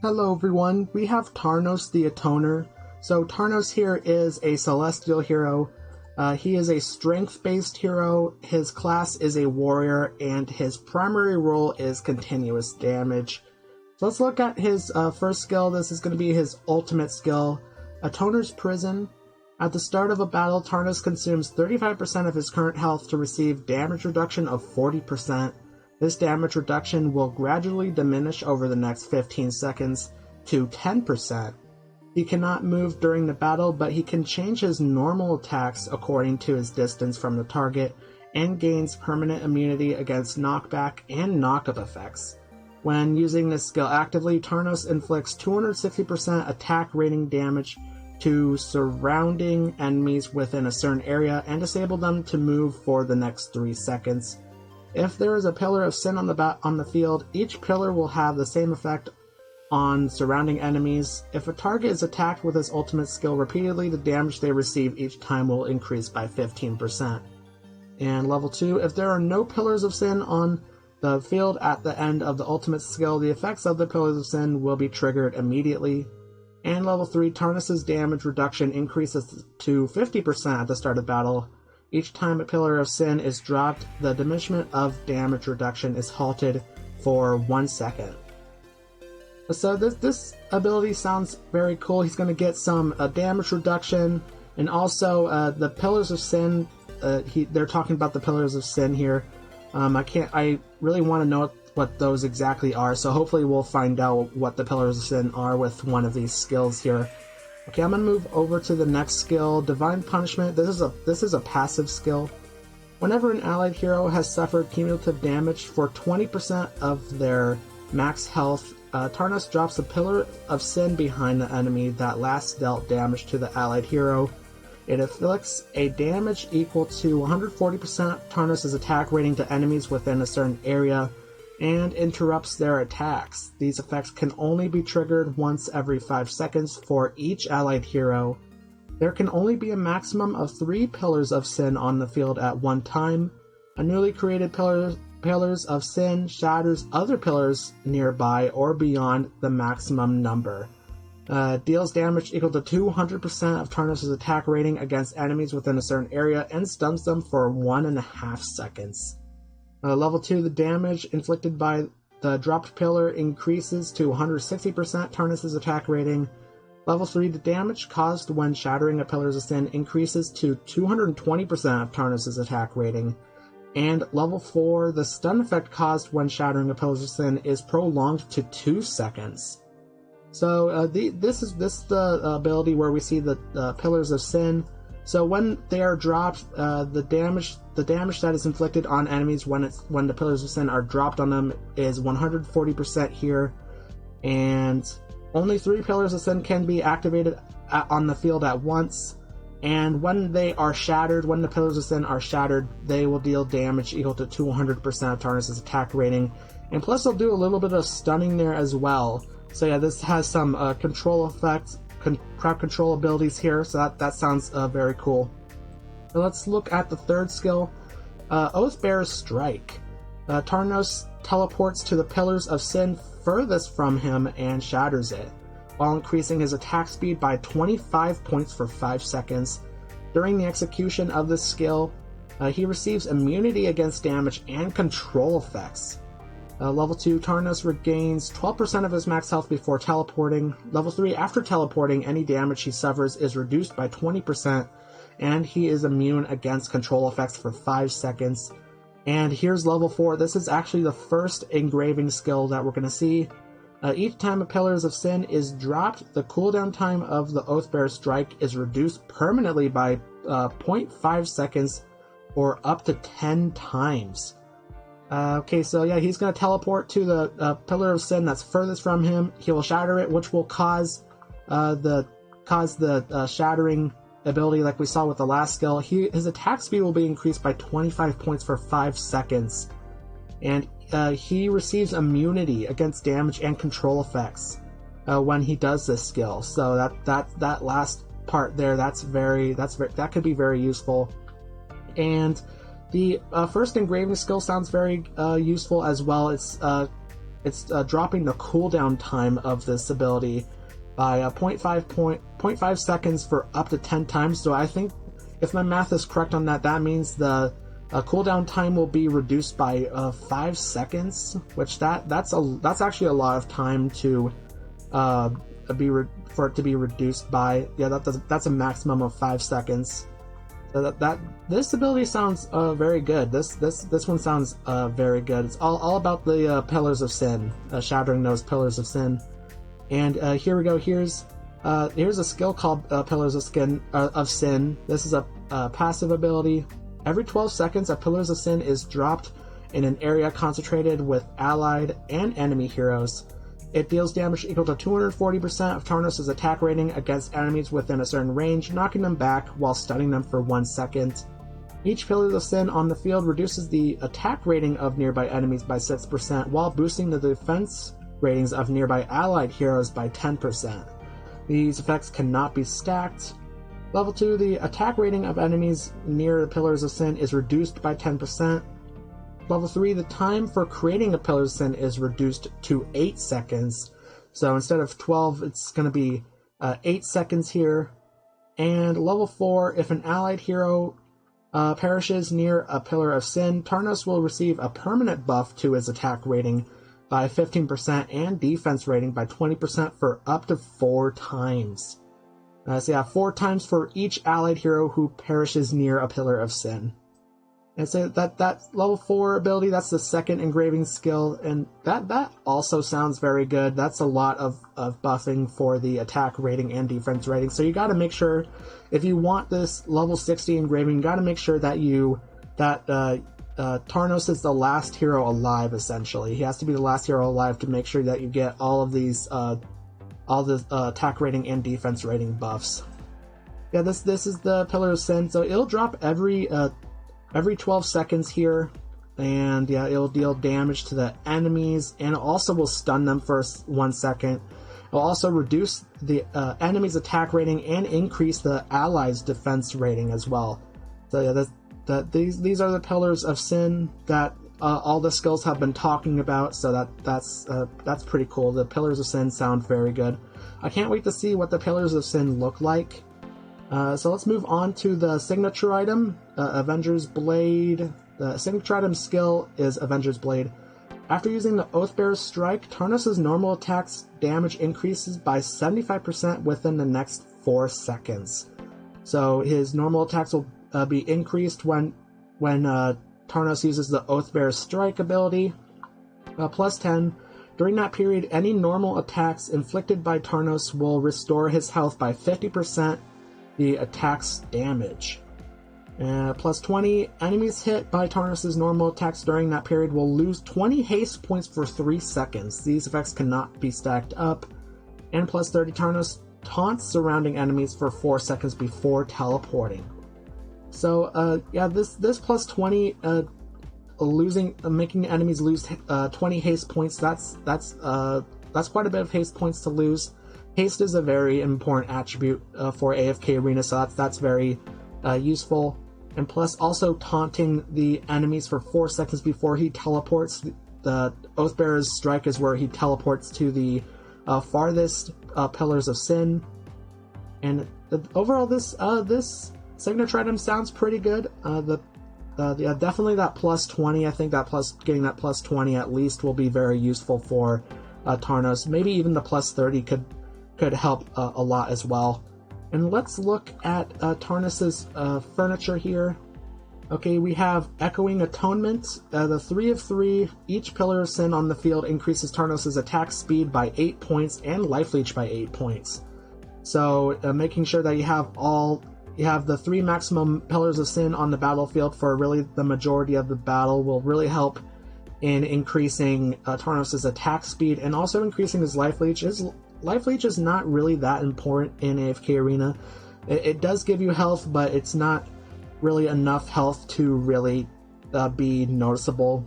Hello everyone, we have Tarnos the Atoner. So Tarnos here is a celestial hero. He is a strength-based hero, his class is a warrior, and his primary role is continuous damage. So let's look at his first skill. This is going to be his ultimate skill, Atoner's Prison. At the start of a battle, Tarnos consumes 35% of his current health to receive damage reduction of 40%. This damage reduction will gradually diminish over the next 15 seconds to 10%. He cannot move during the battle, but he can change his normal attacks according to his distance from the target, and gains permanent immunity against knockback and knockup effects. When using this skill actively, Tarnos inflicts 260% attack rating damage to surrounding enemies within a certain area and disable them to move for the next 3 seconds. If there is a pillar of sin on the field, each pillar will have the same effect on surrounding enemies. If a target is attacked with his ultimate skill repeatedly, the damage they receive each time will increase by 15%. And level 2, if there are no pillars of sin on the field at the end of the ultimate skill, the effects of the pillars of sin will be triggered immediately. And level 3, Tarnos' damage reduction increases to 50% at the start of battle. Each time a pillar of sin is dropped, the diminishment of damage reduction is halted for 1 second. So this ability sounds very cool. He's going to get some damage reduction, and also the pillars of sin. They're talking about the pillars of sin here. I really want to know what those exactly are. So hopefully we'll find out what the pillars of sin are with one of these skills here. Okay, I'm going to move over to the next skill, Divine Punishment. This is a passive skill. Whenever an allied hero has suffered cumulative damage for 20% of their max health, Tarnos drops a pillar of sin behind the enemy that last dealt damage to the allied hero. It inflicts a damage equal to 140% Tarnos' attack rating to enemies within a certain area, and interrupts their attacks. These effects can only be triggered once every 5 seconds for each allied hero. There can only be a maximum of 3 pillars of sin on the field at one time. A newly created pillars of sin shatters other pillars nearby or beyond the maximum number. Deals damage equal to 200% of Tarnos' attack rating against enemies within a certain area and stuns them for 1.5 seconds. Level 2, the damage inflicted by the dropped pillar increases to 160% Tarnos' attack rating. Level 3, the damage caused when shattering a Pillars of Sin increases to 220% of Tarnos' attack rating. And level 4, the stun effect caused when shattering a Pillars of Sin is prolonged to 2 seconds. So this is the ability where we see the Pillars of Sin. So when they are dropped, the damage that is inflicted on enemies when the Pillars of Sin are dropped on them is 140% here, and only 3 Pillars of Sin can be activated on the field at once. And when they are shattered, when the Pillars of Sin are shattered, they will deal damage equal to 200% of Tarnos' attack rating, and plus they'll do a little bit of stunning there as well. So yeah, this has some control effects. Crowd control abilities here, so that sounds very cool. Now let's look at the third skill, Oathbearer's Strike. Tarnos teleports to the Pillars of Sin furthest from him and shatters it, while increasing his attack speed by 25 points for 5 seconds. During the execution of this skill, he receives immunity against damage and control effects. Level 2, Tarnos regains 12% of his max health before teleporting. Level 3, after teleporting, any damage he suffers is reduced by 20%, and he is immune against control effects for 5 seconds. And here's level 4. This is actually the first engraving skill that we're going to see. Each time a Pillars of Sin is dropped, the cooldown time of the Oathbearer's Strike is reduced permanently by 0.5 seconds or up to 10 times. Okay, so yeah, he's going to teleport to the Pillar of Sin that's furthest from him. He will shatter it, which will cause the shattering ability like we saw with the last skill. His attack speed will be increased by 25 points for 5 seconds. And he receives immunity against damage and control effects when he does this skill. So that last part there, that could be very useful. And the first engraving skill sounds very useful as well. It's it's dropping the cooldown time of this ability by 0.5 seconds for up to 10 times. So I think if my math is correct on that, that means the cooldown time will be reduced by 5 seconds, which that's actually a lot of time to for it to be reduced by. Yeah, that's a maximum of 5 seconds. So this ability sounds very good. This one sounds very good. It's all about the pillars of sin, shattering those pillars of sin. And here we go. Here's a skill called Pillars of Sin. This is a passive ability. Every 12 seconds, a Pillars of Sin is dropped in an area concentrated with allied and enemy heroes. It deals damage equal to 240% of Tarnos' attack rating against enemies within a certain range, knocking them back while stunning them for 1 second. Each Pillars of Sin on the field reduces the attack rating of nearby enemies by 6%, while boosting the defense ratings of nearby allied heroes by 10%. These effects cannot be stacked. Level 2, the attack rating of enemies near the Pillars of Sin is reduced by 10%. Level 3, the time for creating a Pillars of Sin is reduced to 8 seconds. So instead of 12, it's going to be 8 seconds here. And level 4, if an allied hero perishes near a Pillar of Sin, Tarnos will receive a permanent buff to his attack rating by 15% and defense rating by 20% for up to 4 times. So yeah, 4 times for each allied hero who perishes near a Pillar of Sin. And so that level 4 ability, that's the second engraving skill, and that also sounds very good. That's a lot of buffing for the attack rating and defense rating. So you gotta make sure, if you want this level 60 engraving, you gotta make sure that Tarnos is the last hero alive, essentially. He has to be the last hero alive to make sure that you get all of these, all the attack rating and defense rating buffs. Yeah, this is the Pillar of Sin, so it'll drop every 12 seconds here, and yeah, it'll deal damage to the enemies, and it also will stun them for 1 second. It'll also reduce the enemy's attack rating and increase the allies' defense rating as well. So yeah, these are the Pillars of Sin that all the skills have been talking about. So that's pretty cool. The Pillars of Sin sound very good. I can't wait to see what the Pillars of Sin look like. So let's move on to the signature item, Avenger's Blade. The signature item skill is Avenger's Blade. After using the Oathbearer's Strike, Tarnos' normal attack's damage increases by 75% within the next 4 seconds. So his normal attacks will be increased when Tarnos uses the Oathbearer's Strike ability, plus 10. During that period, any normal attacks inflicted by Tarnos will restore his health by 50%. The attack's damage. Plus 20, enemies hit by Tarnos' normal attacks during that period will lose 20 haste points for 3 seconds. These effects cannot be stacked up. And plus 30, Tarnos taunts surrounding enemies for 4 seconds before teleporting. So yeah, this plus 20 making enemies lose 20 haste points. That's quite a bit of haste points to lose. Haste is a very important attribute for AFK Arena, so that's very useful. And plus, also taunting the enemies for 4 seconds before he teleports. The Oathbearer's Strike is where he teleports to the farthest Pillars of Sin. And overall, this signature item sounds pretty good. Yeah, definitely that plus 20. I think getting that plus 20 at least will be very useful for Tarnos. Maybe even the plus 30 could help a lot as well. And let's look at Tarnos' furniture here. Okay, we have Echoing Atonement. The 3 of 3, each Pillar of Sin on the field increases Tarnos' attack speed by 8 points and life leech by 8 points. So making sure that you have the 3 maximum Pillars of Sin on the battlefield for really the majority of the battle will really help in increasing Tarnos' attack speed and also increasing his life leech. Life leech is not really that important in AFK Arena. It does give you health, but it's not really enough health to really be noticeable.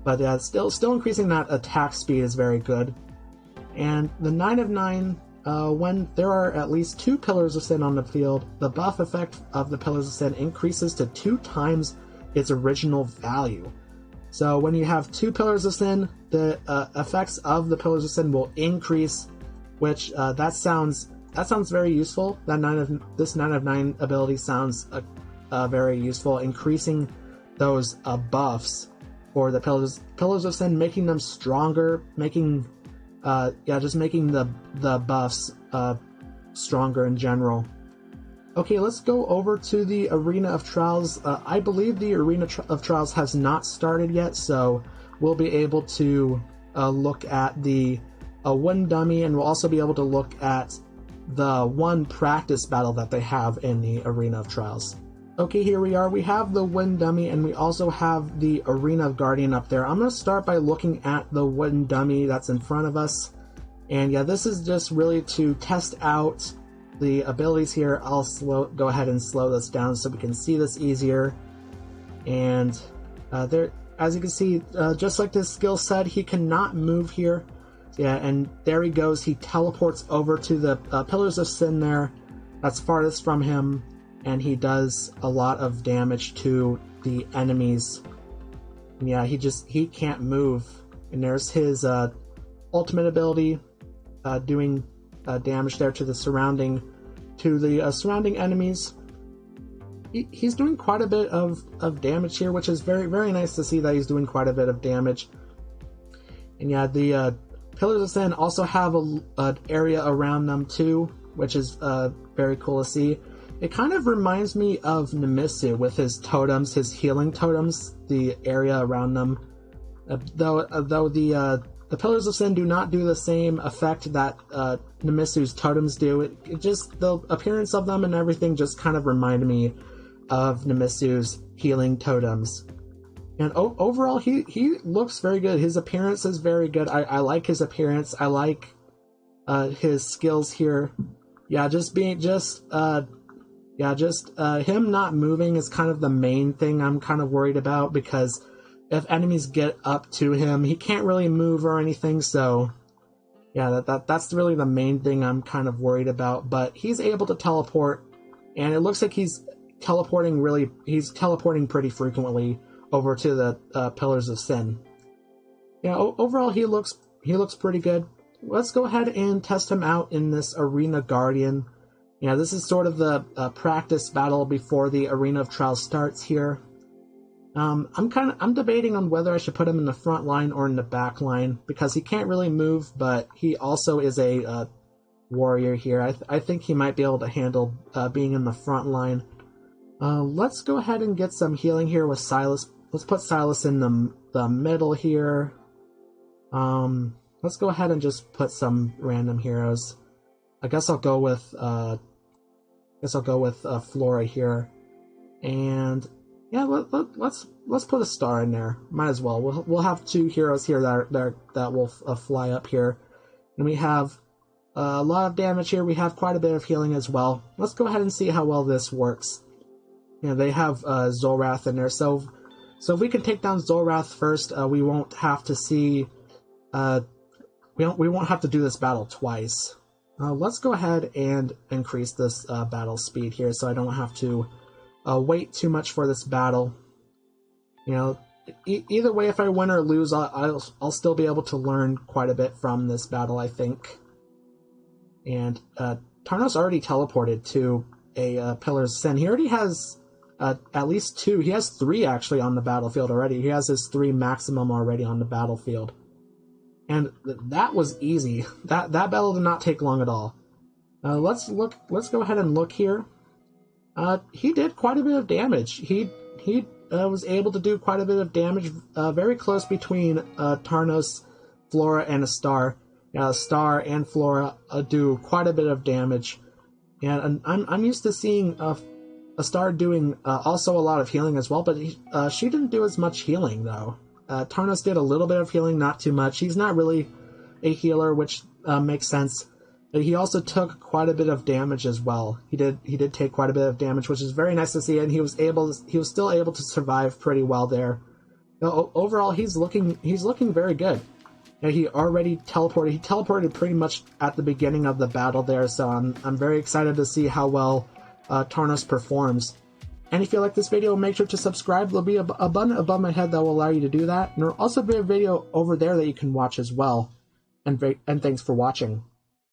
But still increasing that attack speed is very good. And the 9 of 9, when there are at least 2 Pillars of Sin on the field, the buff effect of the Pillars of Sin increases to 2 times its original value. So when you have 2 Pillars of Sin, the effects of the Pillars of Sin will increase, which that sounds very useful. This 9 of 9 ability sounds very useful, increasing those buffs for the Pillars of Sin, making them stronger, making just making the buffs stronger in general. Okay, let's go over to the Arena of Trials. I believe the Arena of Trials has not started yet, so we'll be able to look at the wooden dummy, and we'll also be able to look at the one practice battle that they have in the Arena of Trials. Okay, here we are. We have the wooden dummy, and we also have the Arena of Guardian up there. I'm going to start by looking at the wooden dummy that's in front of us. And yeah, this is just really to test out the abilities here. I'll go ahead and slow this down so we can see this easier. And there, as you can see, just like this skill said, he cannot move here. Yeah, and there he goes. He teleports over to the Pillars of Sin there. That's farthest from him, and he does a lot of damage to the enemies. And yeah, he can't move. And there's his ultimate ability, doing damage there to the surrounding enemies. He's doing quite a bit of damage here, which is very, very nice to see that he's doing quite a bit of damage. And yeah, the Pillars of Sin also have an area around them too, which is very cool to see. It kind of reminds me of Nemesis with his totems, his healing totems, the area around them. Though the Pillars of Sin do not do the same effect that Nemesis' totems do. It just, the appearance of them and everything just kind of remind me of Nemesis' healing totems. And overall, he looks very good. His appearance is very good. I like his appearance. I like his skills here. Yeah, him not moving is kind of the main thing I'm kind of worried about, because if enemies get up to him, he can't really move or anything. So yeah, that's really the main thing I'm kind of worried about. But he's able to teleport, and it looks like he's teleporting pretty frequently over to the Pillars of Sin. Yeah, overall he looks pretty good. Let's go ahead and test him out in this Arena Guardian. Yeah, this is sort of the practice battle before the Arena of Trials starts here. I'm debating on whether I should put him in the front line or in the back line, because he can't really move, but he also is a warrior here. I think he might be able to handle being in the front line. Let's go ahead and get some healing here with Silas. Let's put Silas in the middle here. Let's go ahead and just put some random heroes. I guess I'll go with Flora here, and yeah, let's put a star in there. Might as well. We'll have 2 heroes here that will fly up here, and we have a lot of damage here. We have quite a bit of healing as well. Let's go ahead and see how well this works. Yeah, they have Zolrath in there, so if we can take down Zolrath first, we won't have to see. We won't have to do this battle twice. Let's go ahead and increase this battle speed here, so I don't have to wait too much for this battle. You know, either way, if I win or lose, I'll still be able to learn quite a bit from this battle, I think. And Tarnos already teleported to a Pillars of Sin. He already has at least 2. He has 3 actually on the battlefield already. He has his 3 maximum already on the battlefield. And that was easy. That battle did not take long at all. Let's go ahead and look here. He did quite a bit of damage. He was able to do quite a bit of damage. Very close between Tarnos, Flora, and a Star. Yeah, a Star and Flora do quite a bit of damage. And I'm used to seeing a Star doing also a lot of healing as well, but she didn't do as much healing though. Tarnos did a little bit of healing, not too much. He's not really a healer, which makes sense. But he also took quite a bit of damage as well. He did take quite a bit of damage, which is very nice to see, and he was still able to survive pretty well there. Overall, he's looking very good. You know, he already teleported. He teleported pretty much at the beginning of the battle there, so I'm very excited to see how well Tarnos performs. And if you like this video, make sure to subscribe. There'll be a button above my head that will allow you to do that. And there'll also be a video over there that you can watch as well. And thanks for watching.